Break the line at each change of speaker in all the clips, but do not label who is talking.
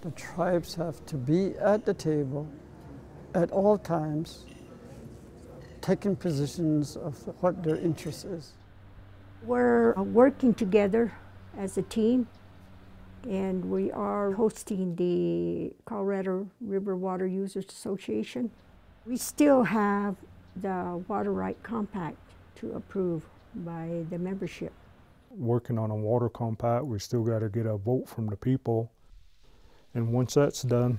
The tribes have to be at the table at all times, taking positions of what their interest is.
We're working together as a team, and we are hosting the Colorado River Water Users Association. We still have the Water Right Compact to approve by the membership.
Working on a water compact, we still got to get a vote from the people. And once that's done,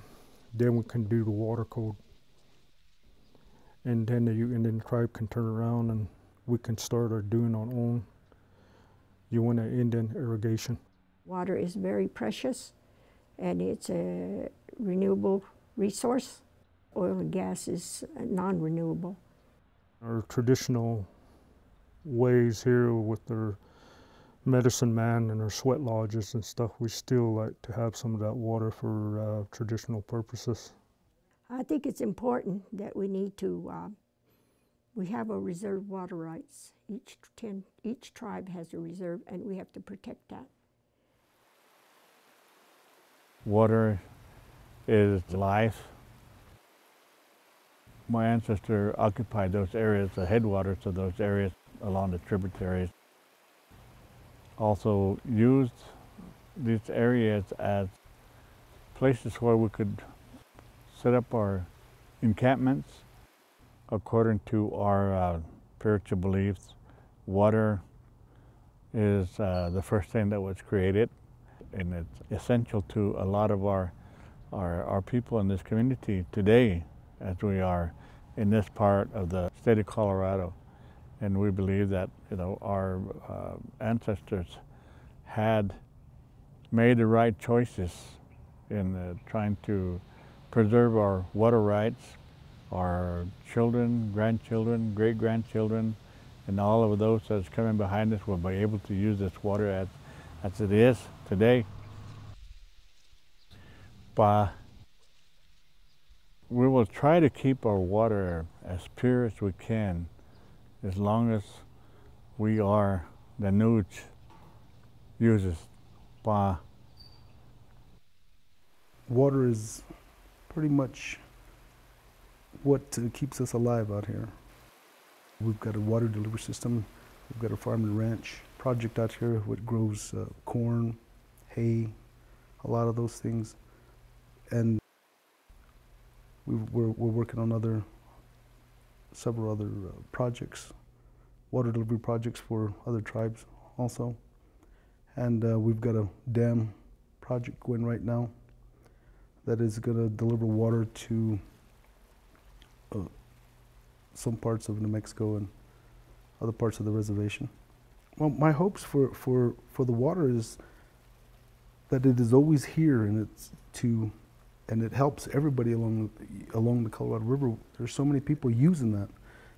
then we can do the water code. And then the tribe can turn around and we can start doing our own Indian irrigation.
Water is very precious, and it's a renewable resource. Oil and gas is non-renewable.
Our traditional ways here with their medicine man and our sweat lodges and stuff, we still like to have some of that water for traditional purposes.
I think it's important that we need to, we have a reserve water rights. Each tribe has a reserve, and we have to protect that.
Water is life. My ancestor occupied those areas, the headwaters of those areas along the tributaries. Also used these areas as places where we could set up our encampments according to our spiritual beliefs. Water is the first thing that was created, and it's essential to a lot of our people in this community today, as we are in this part of the state of Colorado. And we believe that, you know, our ancestors had made the right choices in trying to preserve our water rights. Our children, grandchildren, great-grandchildren, and all of those that's coming behind us will be able to use this water as it is today. But we will try to keep our water as pure as we can, as long as we are the new users. But
water is pretty much what keeps us alive out here. We've got a water delivery system. We've got a farm and ranch project out here which grows corn, hay, a lot of those things. And we're working on several other projects, water delivery projects for other tribes also. And we've got a dam project going right now that is going to deliver water to some parts of New Mexico and other parts of the reservation. Well, my hopes for the water is that it is always here, and it helps everybody along the Colorado River. There's so many people using that.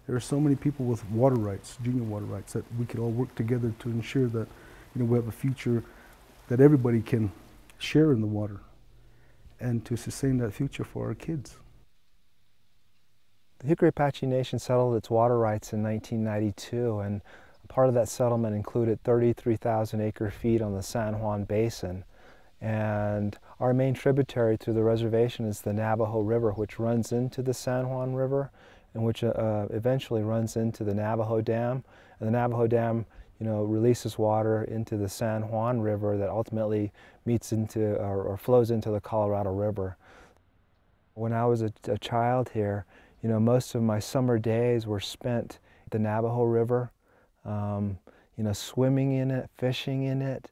There are so many people with water rights, junior water rights, that we could all work together to ensure that, you know, we have a future that everybody can share in the water, and to sustain that future for our kids.
The Jicarilla Apache Nation settled its water rights in 1992, and part of that settlement included 33,000 acre-feet on the San Juan Basin. And our main tributary through the reservation is the Navajo River, which runs into the San Juan River, and which eventually runs into the Navajo Dam. And the Navajo Dam, you know, releases water into the San Juan River that ultimately meets into or flows into the Colorado River. When I was a child here, you know, most of my summer days were spent at the Navajo River, you know, swimming in it, fishing in it,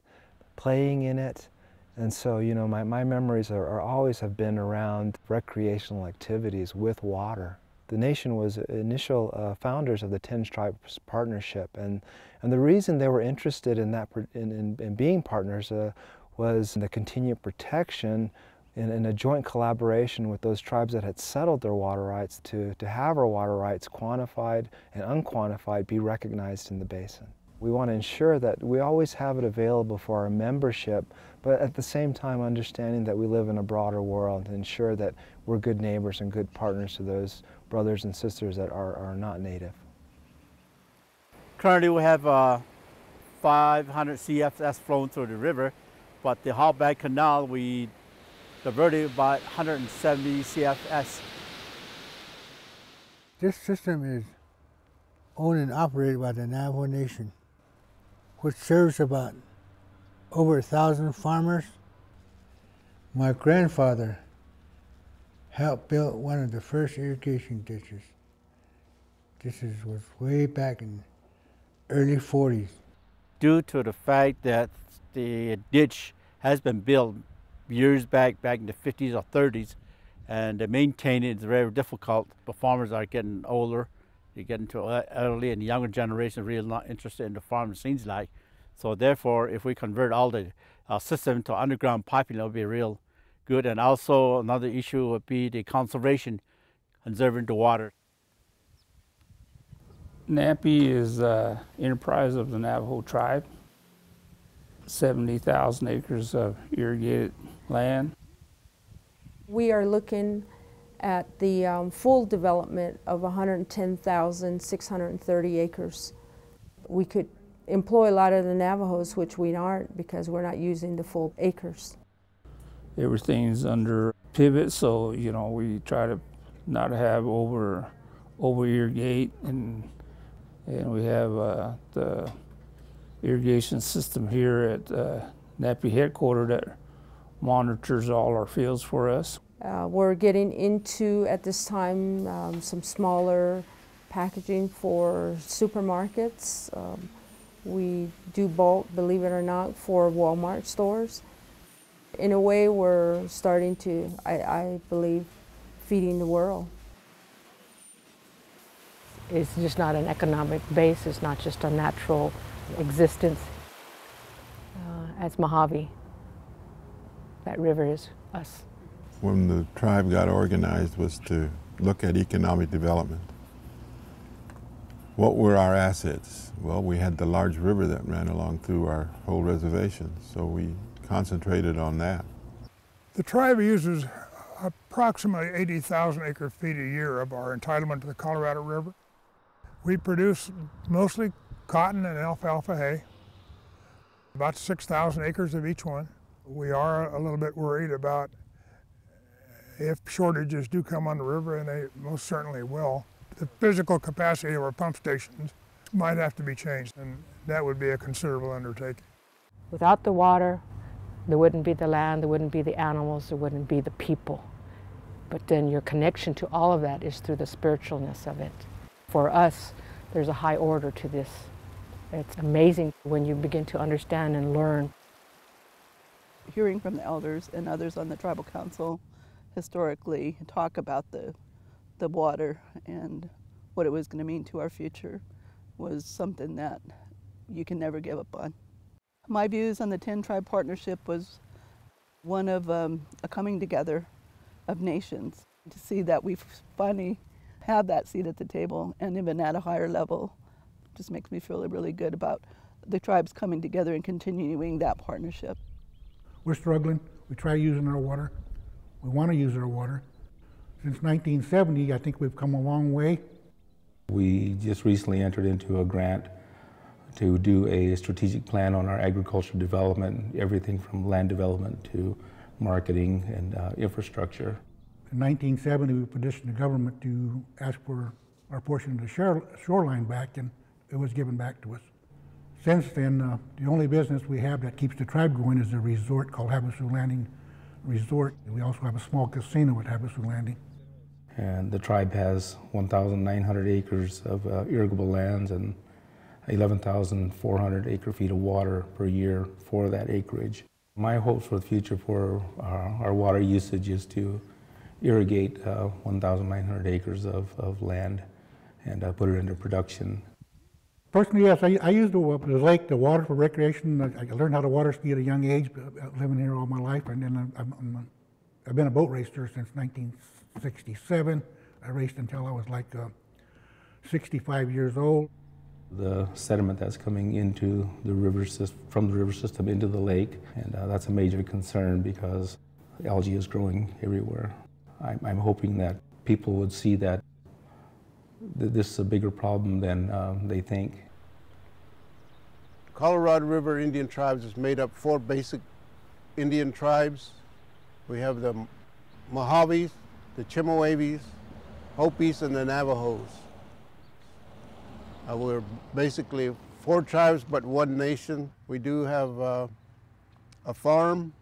playing in it. And so, you know, my memories are always have been around recreational activities with water. The nation was initial founders of the 10 Tribes Partnership, and the reason they were interested in that in being partners was the continued protection in a joint collaboration with those tribes that had settled their water rights to have our water rights quantified and unquantified be recognized in the basin. We want to ensure that we always have it available for our membership, but at the same time understanding that we live in a broader world and ensure that we're good neighbors and good partners to those brothers and sisters that are not native.
Currently we have 500 CF that's flown through the river, but the Hogback Canal, we diverted about 170 CFS.
This system is owned and operated by the Navajo Nation, which serves about over 1,000 farmers. My grandfather helped build one of the first irrigation ditches. Was way back in early 40s.
Due to the fact that the ditch has been built years back in the 50s or 30s, and to maintain it is very difficult. The farmers are getting older, they're getting to elderly, and the younger generation is really not interested in the farm, it seems like. So therefore, if we convert all the system to underground piping, that would be real good. And also another issue would be the conservation, conserving the water.
NAPI is an enterprise of the Navajo tribe. 70,000 acres of irrigated land.
We are looking at the full development of 110,630 acres. We could employ a lot of the Navajos, which we aren't because we're not using the full acres.
Everything's under pivot, so we try to not have over irrigate, and we have the irrigation system here at NAPI headquarters that monitors all our fields for us.
We're getting into, at this time, some smaller packaging for supermarkets. We do bulk, believe it or not, for Walmart stores. In a way, we're starting to, I believe, feeding the world.
It's just not an economic base, it's not just a natural existence. As Mojave, that river is us.
When the tribe got organized was to look at economic development. What were our assets? Well, we had the large river that ran along through our whole reservation, so we concentrated on that.
The tribe uses approximately 80,000 acre-feet a year of our entitlement to the Colorado River. We produce mostly cotton and alfalfa hay, about 6,000 acres of each one. We are a little bit worried about if shortages do come on the river, and they most certainly will. The physical capacity of our pump stations might have to be changed, and that would be a considerable undertaking.
Without the water, there wouldn't be the land, there wouldn't be the animals, there wouldn't be the people. But then your connection to all of that is through the spiritualness of it. For us, there's a high order to this. It's amazing when you begin to understand and learn.
Hearing from the elders and others on the tribal council historically talk about the water and what it was going to mean to our future was something that you can never give up on. My views on the 10-tribe partnership was one of a coming together of nations. To see that we finally have that seat at the table, and even at a higher level, just makes me feel really good about the tribes coming together and continuing that partnership.
We're struggling. We try using our water. We want to use our water. Since 1970, I think we've come a long way.
We just recently entered into a grant to do a strategic plan on our agricultural development, everything from land development to marketing and infrastructure.
In 1970, we petitioned the government to ask for our portion of the shoreline back, and it was given back to us. Since then, the only business we have that keeps the tribe going is a resort called Havasu Landing Resort. We also have a small casino at Havasu Landing.
And the tribe has 1,900 acres of irrigable lands and 11,400 acre-feet of water per year for that acreage. My hopes for the future for our water usage is to irrigate 1,900 acres of land and put it into production.
Personally, yes, I use the lake, the water for recreation. I learned how to water ski at a young age, living here all my life, and then I've been a boat racer since 1967. I raced until I was like 65 years old.
The sediment that's coming into the river system, from the river system into the lake, and that's a major concern because algae is growing everywhere. I'm hoping that people would see that this is a bigger problem than they think.
Colorado River Indian tribes is made up 4 basic Indian tribes, We have the Mojaves, the Chemehuevis, Hopis, and the Navajos. We're basically 4 tribes but one nation. We do have a farm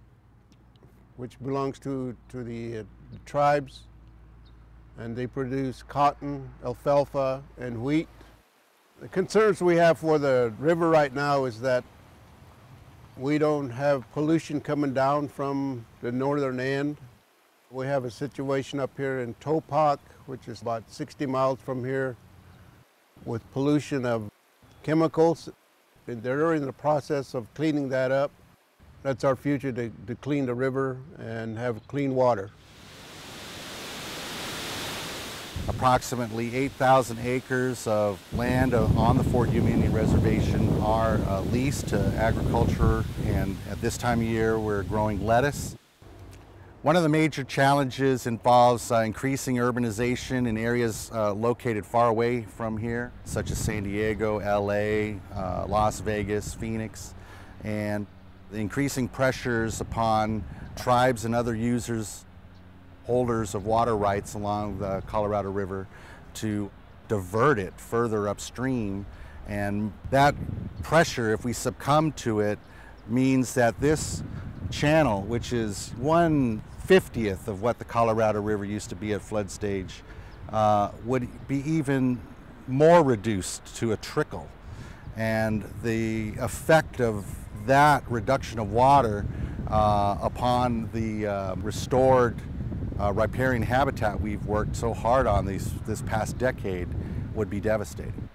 which belongs to the tribes, and they produce cotton, alfalfa, and wheat. The concerns we have for the river right now is that we don't have pollution coming down from the northern end. We have a situation up here in Topak, which is about 60 miles from here, with pollution of chemicals. And they're in the process of cleaning that up. That's our future, to clean the river and have clean water.
Approximately 8,000 acres of land on the Fort Yuma Indian Reservation are leased to agriculture, and at this time of year we're growing lettuce. One of the major challenges involves increasing urbanization in areas located far away from here, such as San Diego, LA, Las Vegas, Phoenix, and the increasing pressures upon tribes and other users, holders of water rights along the Colorado River, to divert it further upstream. And that pressure, if we succumb to it, means that this channel, which is 1/50th of what the Colorado River used to be at flood stage, would be even more reduced to a trickle. And the effect of that reduction of water upon the restored riparian habitat we've worked so hard on this past decade would be devastating.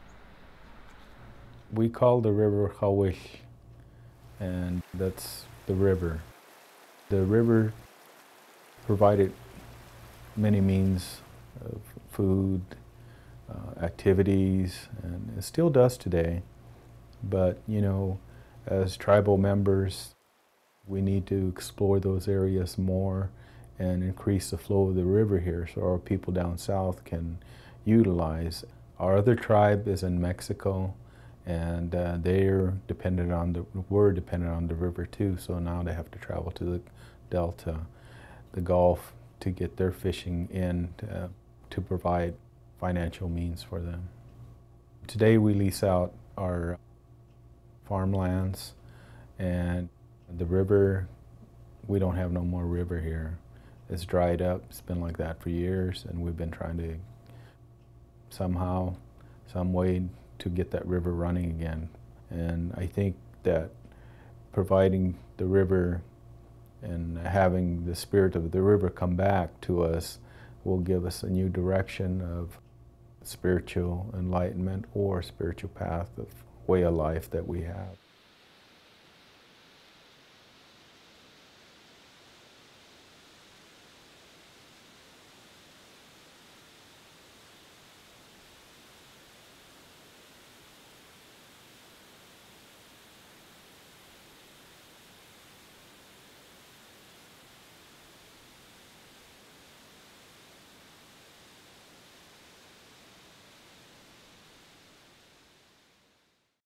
We call the river Hawish, and that's the river. The river provided many means of food, activities, and it still does today. But, you know, as tribal members, we need to explore those areas more and increase the flow of the river here so our people down south can utilize. Our other tribe is in Mexico, and we're dependent on the river too, so now they have to travel to the Delta, the Gulf, to get their fishing in to provide financial means for them. Today we lease out our farmlands, and the river, we don't have no more river here. It's dried up. It's been like that for years, and we've been trying to somehow, some way to get that river running again. And I think that providing the river and having the spirit of the river come back to us will give us a new direction of spiritual enlightenment or spiritual path of way of life that we have.